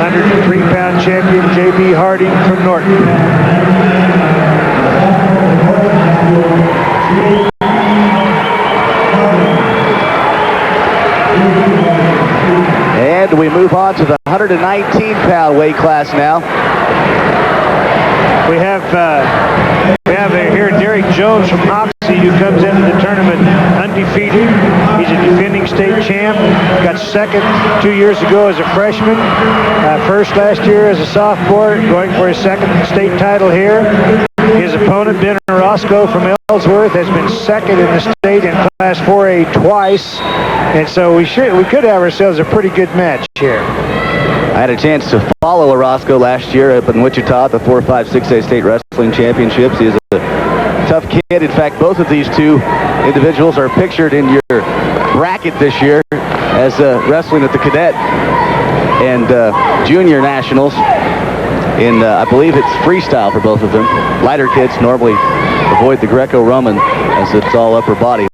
103-pound champion J.B. Harding from Norton. And we move on to the 119-pound weight class now. We have here Derek Jones from Hoxie, who comes into the tournament undefeated. He's a defending state champ. Got second 2 years ago as a freshman. First last year as a sophomore, going for his second state title here. His opponent, Ben Orozco from Ellsworth, has been second in the state in Class 4A twice. And so we could have ourselves a pretty good match here. I had a chance to follow Orozco last year up in Wichita at the 4-5 6A State Wrestling Championships. He is a tough kid. In fact, both of these two individuals are pictured in your bracket this year as wrestling at the cadet and junior nationals in, I believe it's freestyle for both of them. Lighter kids normally avoid the Greco-Roman as it's all upper body.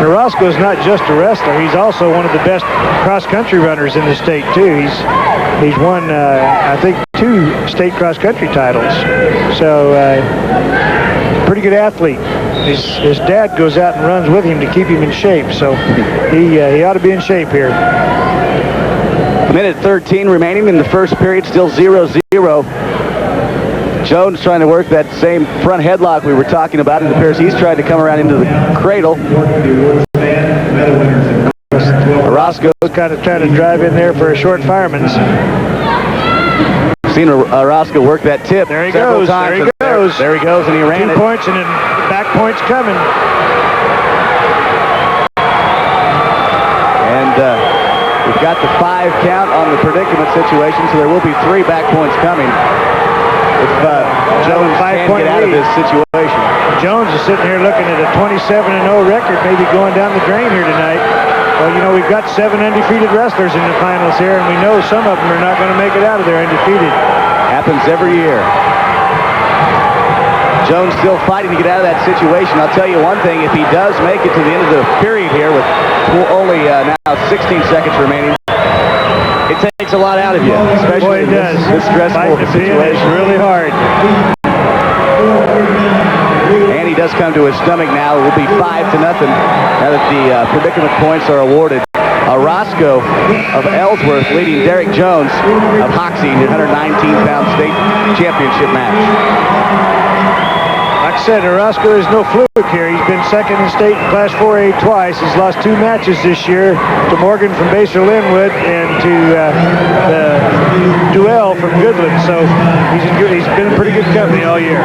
Orozco is not just a wrestler. He's also one of the best cross-country runners in the state, too. He's won, I think, 2 state cross-country titles. So, pretty good athlete. His dad goes out and runs with him to keep him in shape. So, he ought to be in shape here. Minute 13 remaining in the first period, still 0-0. Jones trying to work that same front headlock we were talking about. It appears he's trying to come around into the cradle. Orozco kind of trying to drive in there for a short fireman's. Seen Orozco work that tip. There he goes. There he goes. There he goes, and he ran 2 points, and then back points coming. And we've got the 5 count on the predicament situation, so there will be 3 back points coming. If Jones can't get out of this situation. Jones is sitting here looking at a 27-0 record, maybe going down the drain here tonight. Well, you know, we've got 7 undefeated wrestlers in the finals here, and we know some of them are not going to make it out of there undefeated. Happens every year. Jones still fighting to get out of that situation. I'll tell you one thing, if he does make it to the end of the period here with only now 16 seconds remaining, it takes a lot out of you, especially in this stressful situation. It's really hard. And he does come to his stomach now. It will be 5-0 now that the predicament points are awarded. Orozco of Ellsworth leading Derek Jones of Hoxie in the 119-pound state championship match. Like I said, Orozco is no fluke here. He's been second in state in Class 4A twice. He's lost 2 matches this year to Morgan from Basehor-Linwood and to the Duell from Goodland. So he's been in pretty good company all year.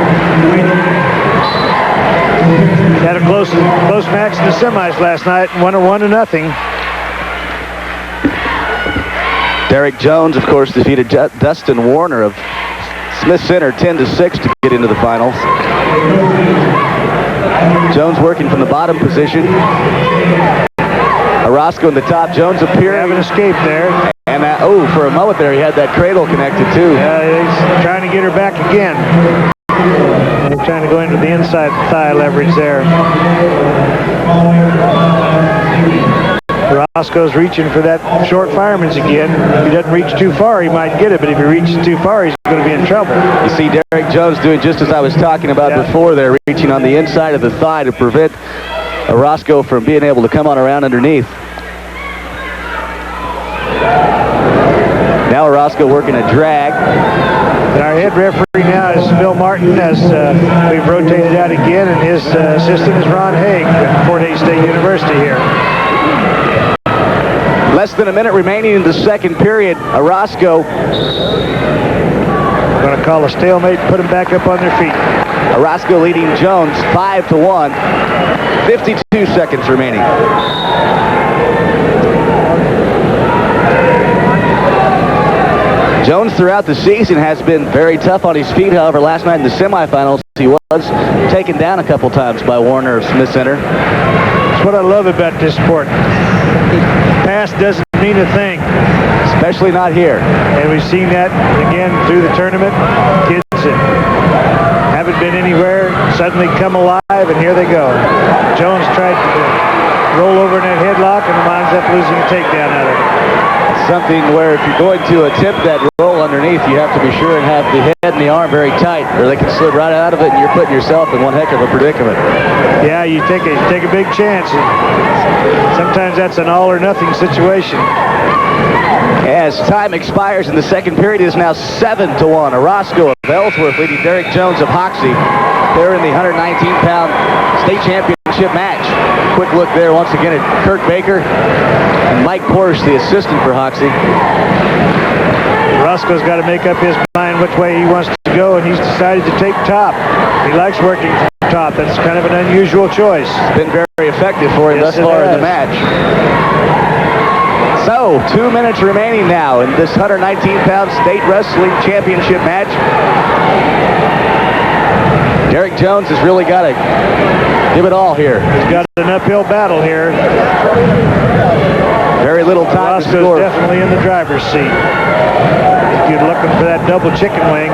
Had a close match in the semis last night and won it 1-0. Derek Jones, of course, defeated Dustin Warner of Smith Center 10-6 to get into the finals. Jones working from the bottom position. Orozco in the top. Jones appearing. Having escaped there. And for a moment there, he had that cradle connected too. He's trying to get her back again. They're trying to go into the inside thigh leverage there. Orozco's reaching for that short fireman's again. If he doesn't reach too far, he might get it, but if he reaches too far, he's going to be in trouble. You see Derek Jones doing just as I was talking about before there, reaching on the inside of the thigh to prevent Orozco from being able to come on around underneath. Now Orozco working a drag. And our head referee now is Phil Martin, as we've rotated out again, and his assistant is Ron Haig at Fort Hays State University here. Less than a minute remaining in the second period. Orozco going to call a stalemate and put them back up on their feet. Orozco leading Jones 5-1. 52 seconds remaining. Jones throughout the season has been very tough on his feet. However, last night in the semifinals, he was taken down a couple times by Warner of Smith Center. That's what I love about this sport. Past doesn't mean a thing. Especially not here. And we've seen that again through the tournament. Kids that haven't been anywhere suddenly come alive, and here they go. Jones tried to roll over in that headlock and winds up losing a takedown out of it. something where if you're going to attempt that roll underneath, you have to be sure and have the head and the arm very tight, or they can slip right out of it, and you're putting yourself in one heck of a predicament. Yeah, you take a big chance. Sometimes that's an all or nothing situation. As time expires in the second period, it is now 7-1. Orozco of Ellsworth leading Derek Jones of Hoxie. They're in the 119-pound state championship match. Quick look there once again at Kirk Baker and Mike Porsche, the assistant for Hoxie. Orozco's got to make up his mind which way he wants to go, and he's decided to take top. He likes working from top. That's kind of an unusual choice. It's been very effective for him Yes, thus far it in the has. match. So, 2 minutes remaining now in this 119-pound state wrestling championship match. Derek Jones has really got to give it all here. He's got an uphill battle here. Very little time to Orozco's score. definitely in the driver's seat. If you're looking for that double chicken wing,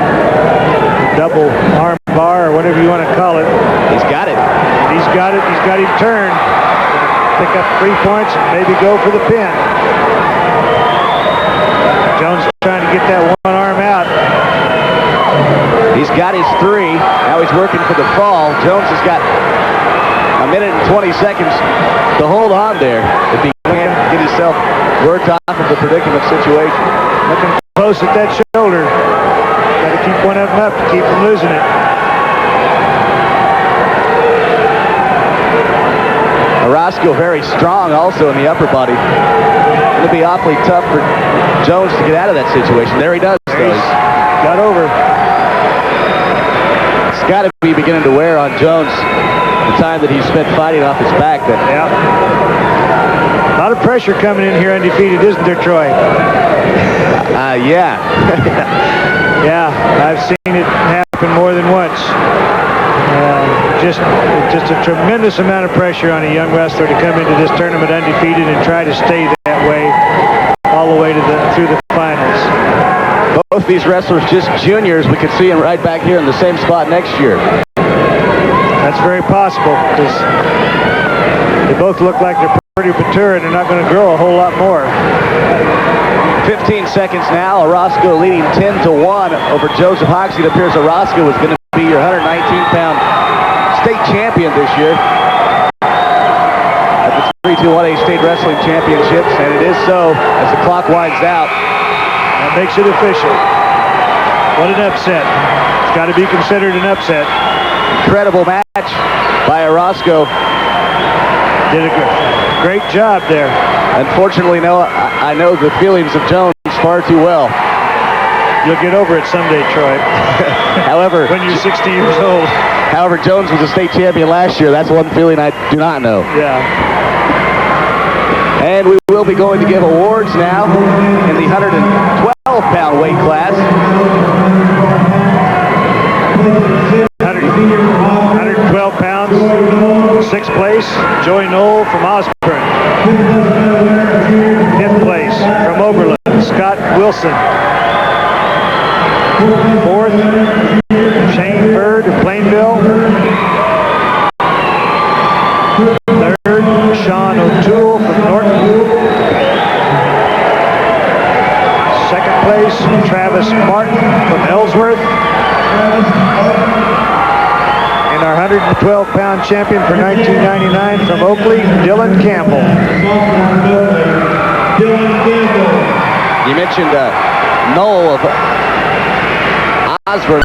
double arm bar, or whatever you want to call it, He's got it. he's got it. He's got him turned. Pick up 3 points and maybe go for the pin. Jones trying to get that one arm out. He's got his 3. Now he's working for the fall. Jones has got a minute and 20 seconds to hold on there if he can't get himself worked off of the predicament situation. Looking close at that shoulder. Got to keep one of them up to keep from losing it. Orozco very strong also in the upper body. It'll be awfully tough for Jones to get out of that situation. There he does, though. He's got over. It's got to be beginning to wear on Jones the time that he's spent fighting off his back. But Yeah. A lot of pressure coming in here undefeated, isn't there, Troy? yeah. Yeah, I've seen it happen more than once. Just a tremendous amount of pressure on a young wrestler to come into this tournament undefeated and try to stay that way all the way to through the finals. Both these wrestlers just juniors. We could see them right back here in the same spot next year. That's very possible because they both look like they're pretty mature and they're not going to grow a whole lot more. 15 seconds now. Orozco leading 10-1 over Joseph Hoxie. It appears Orozco is going to be your 119-pound state champion this year at the 3-2-1A State Wrestling Championships, and it is so as the clock winds out. That makes it official. What an upset. It's got to be considered an upset. Incredible match by Orozco. Did a great job there. Unfortunately, no, I know the feelings of Jones far too well. You'll get over it someday, Troy. However, When you're 60 years old. however, Jones was a state champion last year. That's one feeling I do not know. Yeah. And we will be going to give awards now in the 112-pound weight class. 112 pounds, 6th place, Joey Knoll from Osborne. 5th place from Oberlin, Scott Wilson. 4th, Shane Bird of Plainville. 3rd, Sean O'Toole from Norton. 2nd place, Travis Martin from Ellsworth. And our 112-pound champion for 1999 from Oakley, Dylan Campbell. You mentioned Knoll of Osborne.